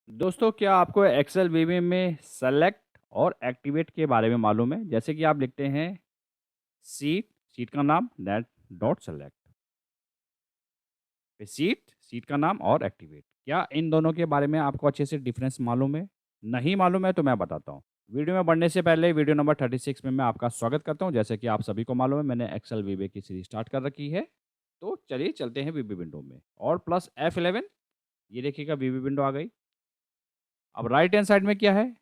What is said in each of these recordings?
दोस्तों, क्या आपको एक्सेल वीबी में सेलेक्ट और एक्टिवेट के बारे में मालूम है? जैसे कि आप लिखते हैं सीट का नाम दैट डॉट सेलेक्ट, फिर सीट का नाम और एक्टिवेट। क्या इन दोनों के बारे में आपको अच्छे से डिफरेंस मालूम है? नहीं मालूम है तो मैं बताता हूँ। वीडियो में बढ़ने से पहले वीडियो नंबर 36 में मैं आपका स्वागत करता हूँ। जैसे कि आप सभी को मालूम है, मैंने एक्सेल वीबी की सीरीज स्टार्ट कर रखी है। तो चलिए चलते हैं वीबी विंडो में और प्लस F11। ये देखिएगा वीबी विंडो आ गई। अब राइट हैंड साइड में क्या है?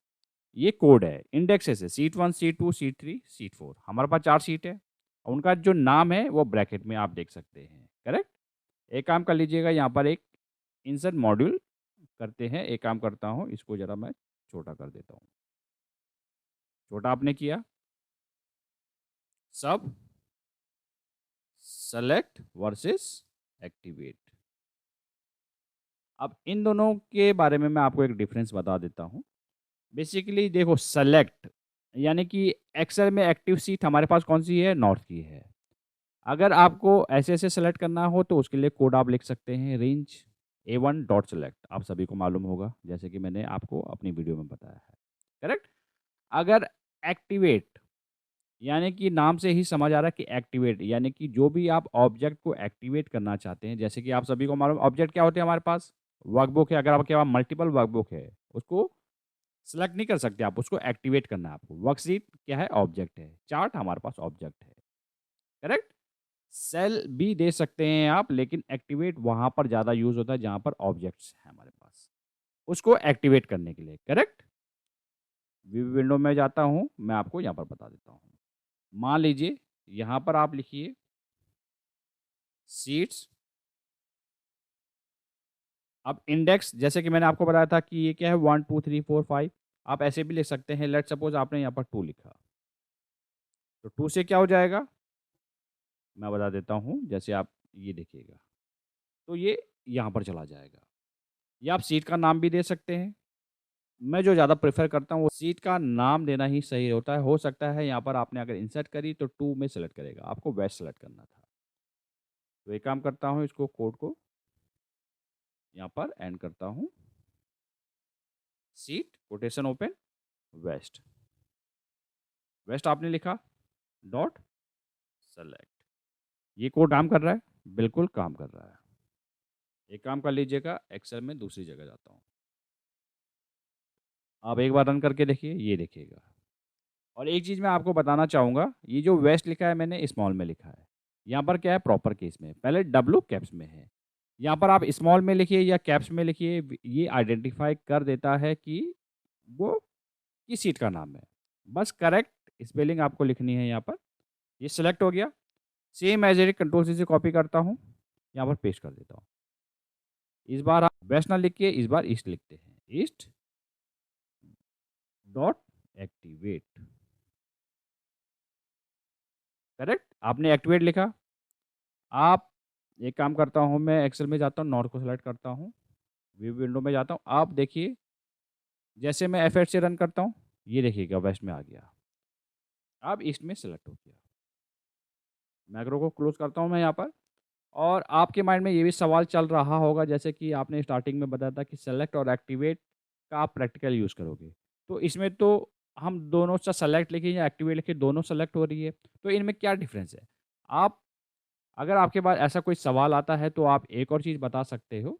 ये कोड है, इंडेक्सेस है, सीट 1, सीट 2, सीट 3, सीट 4। हमारे पास 4 सीट है और उनका जो नाम है वो ब्रैकेट में आप देख सकते हैं, करेक्ट? एक काम कर लीजिएगा, यहाँ पर एक इंसर्ट मॉड्यूल करते हैं। एक काम करता हूँ, इसको ज़रा मैं छोटा कर देता हूँ। छोटा आपने किया, सब सेलेक्ट वर्सेस एक्टिवेट। अब इन दोनों के बारे में मैं आपको एक डिफरेंस बता देता हूँ। बेसिकली देखो, सेलेक्ट यानी कि एक्सेल में एक्टिव सीट हमारे पास कौन सी है? नॉर्थ की है। अगर आपको ऐसे-ऐसे सेलेक्ट करना हो तो उसके लिए कोड आप लिख सकते हैं, रेंज A1 डॉट सेलेक्ट। आप सभी को मालूम होगा, जैसे कि मैंने आपको अपनी वीडियो में बताया है, करेक्ट? अगर एक्टिवेट यानी कि नाम से ही समझ आ रहा है कि एक्टिवेट यानी कि जो भी आप ऑब्जेक्ट को एक्टिवेट करना चाहते हैं, जैसे कि आप सभी को मालूम ऑब्जेक्ट क्या होते हैं हमारे पास? वर्कबुक है। अगर आपके पास मल्टीपल वर्कबुक है, उसको सेलेक्ट नहीं कर सकते आप, उसको एक्टिवेट करना है आपको। वर्कशीट क्या है? ऑब्जेक्ट है। चार्ट हमारे पास ऑब्जेक्ट है, करेक्ट? सेल भी दे सकते हैं आप, लेकिन एक्टिवेट वहाँ पर ज़्यादा यूज़ होता है जहाँ पर ऑब्जेक्ट्स हैं हमारे पास, उसको एक्टिवेट करने के लिए, करेक्ट? व्यू विंडो में जाता हूँ, मैं आपको यहाँ पर बता देता हूँ। मान लीजिए यहाँ पर आप लिखिए सीट्स। अब इंडेक्स जैसे कि मैंने आपको बताया था कि ये क्या है 1 2 3 4 5। आप ऐसे भी लिख सकते हैं। लेट्स सपोज़ आपने यहाँ पर 2 लिखा, तो 2 से क्या हो जाएगा? मैं बता देता हूँ, जैसे आप ये देखिएगा, तो ये यहाँ पर चला जाएगा। या आप सीट का नाम भी दे सकते हैं। मैं जो ज़्यादा प्रेफ़र करता हूँ, वो सीट का नाम देना ही सही होता है। हो सकता है यहाँ पर आपने अगर इंसर्ट करी तो 2 में सेलेक्ट करेगा, आपको वेस्ट सेलेक्ट करना था। तो एक काम करता हूँ, इसको कोड को यहाँ पर एंड करता हूँ। Sheet quotation open west. West आपने लिखा, डॉट सेलेक्ट। ये कोड काम कर रहा है? बिल्कुल काम कर रहा है। एक काम कर लीजिएगा, एक्सेल में दूसरी जगह जाता हूँ। आप एक बार रन करके देखिए, ये देखिएगा। और एक चीज़ मैं आपको बताना चाहूँगा, ये जो वेस्ट लिखा है मैंने स्मॉल में लिखा है। यहाँ पर क्या है? प्रॉपर केस में, पहले डब्ल्यू कैप्स में है। यहाँ पर आप स्मॉल में लिखिए या कैप्स में लिखिए, ये आइडेंटिफ़ाई कर देता है कि वो किस सीट का नाम है। बस करेक्ट स्पेलिंग आपको लिखनी है यहाँ पर। ये सिलेक्ट हो गया। Same as it is control C से कॉपी करता हूँ, यहाँ पर पेस्ट कर देता हूँ। इस बार आप वेस्ट ना लिख के इस बार ईस्ट लिखते हैं। East dot activate, correct? आपने एक्टिवेट लिखा। आप एक काम करता हूँ, मैं एक्सेल में जाता हूँ, नॉर्थ को सेलेक्ट करता हूँ, व्यू विंडो में जाता हूँ। आप देखिए, जैसे मैं F8 से रन करता हूँ, ये देखिएगा वेस्ट में आ गया। अब ईस्ट में सेलेक्ट हो गया। मैक्रो को क्लोज़ करता हूँ मैं यहाँ पर। और आपके माइंड में ये भी सवाल चल रहा होगा, जैसे कि आपने स्टार्टिंग में बताया था कि सेलेक्ट और एक्टिवेट का आप प्रैक्टिकल यूज़ करोगे। तो इसमें तो हम दोनों से सेलेक्ट लिखें या एक्टिवेट लिखें, दोनों सेलेक्ट हो रही है। तो इनमें क्या डिफ़रेंस है? आप अगर आपके पास ऐसा कोई सवाल आता है, तो आप एक और चीज़ बता सकते हो,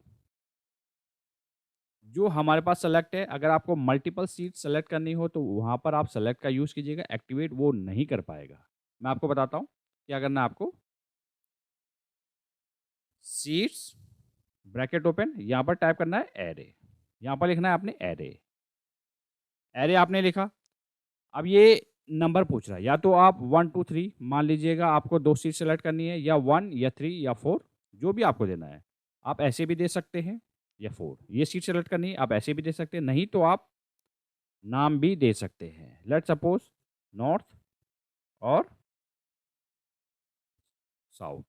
जो हमारे पास सेलेक्ट है। अगर आपको मल्टीपल सीट सेलेक्ट करनी हो, तो वहाँ पर आप सेलेक्ट का यूज़ कीजिएगा, एक्टिवेट वो नहीं कर पाएगा। मैं आपको बताता हूँ, क्या करना है आपको। सीट्स ब्रैकेट ओपन, यहाँ पर टाइप करना है एरे। यहाँ पर लिखना है आपने एरे। एरे आपने लिखा। अब ये नंबर पूछ रहा है, या तो आप 1 2 3 मान लीजिएगा, आपको 2 सीट सेलेक्ट करनी है, या 1 या 3 या 4, जो भी आपको देना है। आप ऐसे भी दे सकते हैं, या 4 ये सीट सेलेक्ट करनी है, आप ऐसे भी दे सकते हैं। नहीं तो आप नाम भी दे सकते हैं। लेट्स सपोज़ नॉर्थ और साउथ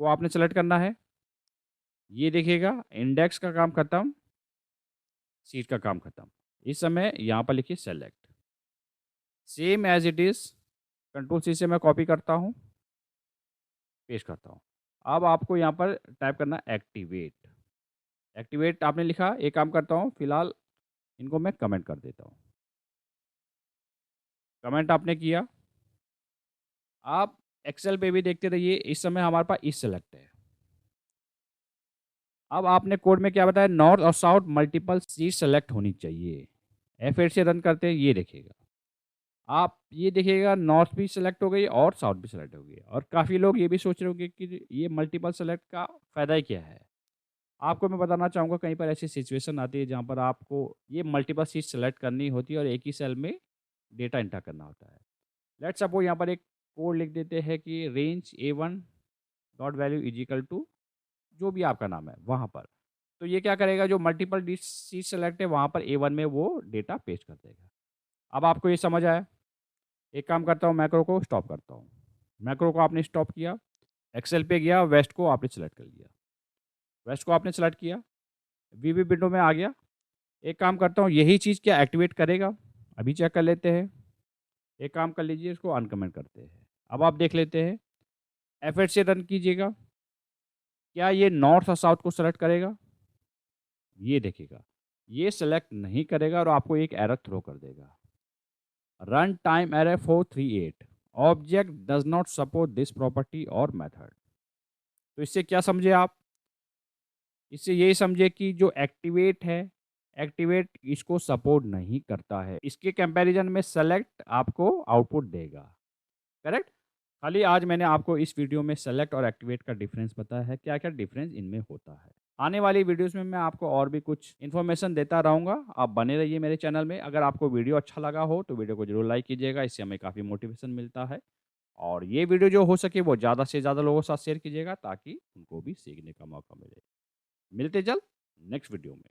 को आपने सेलेक्ट करना है। ये देखिएगा, इंडेक्स का काम खत्म, सीट का काम खत्म। इस समय यहाँ पर लिखिए select. Same as it is control C से मैं कॉपी करता हूँ, पेस्ट करता हूँ। अब आपको यहाँ पर टाइप करना है एक्टिवेट। एक्टिवेट आपने लिखा, एक काम करता हूँ फिलहाल इनको मैं कमेंट कर देता हूँ। कमेंट आपने किया, आप एक्सेल पे भी देखते रहिए, इस समय हमारे पास इस सेलेक्ट है। अब आपने कोड में क्या बताया, नॉर्थ और साउथ मल्टीपल सीट सेलेक्ट होनी चाहिए। F8 से रन करते हैं, ये देखिएगा। आप ये देखिएगा नॉर्थ भी सेलेक्ट हो गई और साउथ भी सेलेक्ट हो गई और काफ़ी लोग ये भी सोच रहे होंगे कि ये मल्टीपल सेलेक्ट का फ़ायदा ही क्या है? आपको मैं बताना चाहूँगा कहीं पर ऐसी सिचुएशन आती है जहाँ पर आपको ये मल्टीपल सीट सेलेक्ट करनी होती है और एक ही सेल में डेटा एंटर करना होता है। लेट्स सपोज़ यहाँ पर एक कोड लिख देते हैं कि range A1 dot value is equal to जो भी आपका नाम है वहाँ पर। तो ये क्या करेगा, जो मल्टीपल डी सीट सेलेक्ट है वहाँ पर A1 में वो डेटा पेस्ट कर देगा। अब आपको ये समझ आया? एक काम करता हूँ, मैक्रो को स्टॉप करता हूँ। मैक्रो को आपने स्टॉप किया, एक्सेल पे गया, वेस्ट को आपने सेलेक्ट कर लिया। वेस्ट को आपने सेलेक्ट किया, वीबी विंडो में आ गया। एक काम करता हूँ, यही चीज़ क्या एक्टिवेट करेगा? अभी चेक कर लेते हैं। एक काम कर लीजिए, इसको अनकमेंट करते हैं। अब आप देख लेते हैं, F8 से रन कीजिएगा। क्या ये नॉर्थ और साउथ को सेलेक्ट करेगा? ये देखिएगा, ये सेलेक्ट नहीं करेगा और आपको एक एरर थ्रो कर देगा। Run time error 438 object does not support this property और मेथड। तो इससे क्या समझे आप? इससे यही समझे कि जो एक्टिवेट है, एक्टिवेट इसको सपोर्ट नहीं करता है। इसके कंपैरिजन में सेलेक्ट आपको आउटपुट देगा। करेक्ट? खाली आज मैंने आपको इस वीडियो में सेलेक्ट और एक्टिवेट का डिफरेंस बताया है, क्या-क्या डिफरेंस इनमें होता है। आने वाली वीडियोज़ में मैं आपको और भी कुछ इन्फॉर्मेशन देता रहूँगा। आप बने रहिए मेरे चैनल में। अगर आपको वीडियो अच्छा लगा हो तो वीडियो को ज़रूर लाइक कीजिएगा, इससे हमें काफ़ी मोटिवेशन मिलता है। और ये वीडियो जो हो सके वो ज़्यादा से ज़्यादा लोगों के साथ शेयर कीजिएगा ताकि उनको भी सीखने का मौका मिले। मिलते जल्द नेक्स्ट वीडियो में।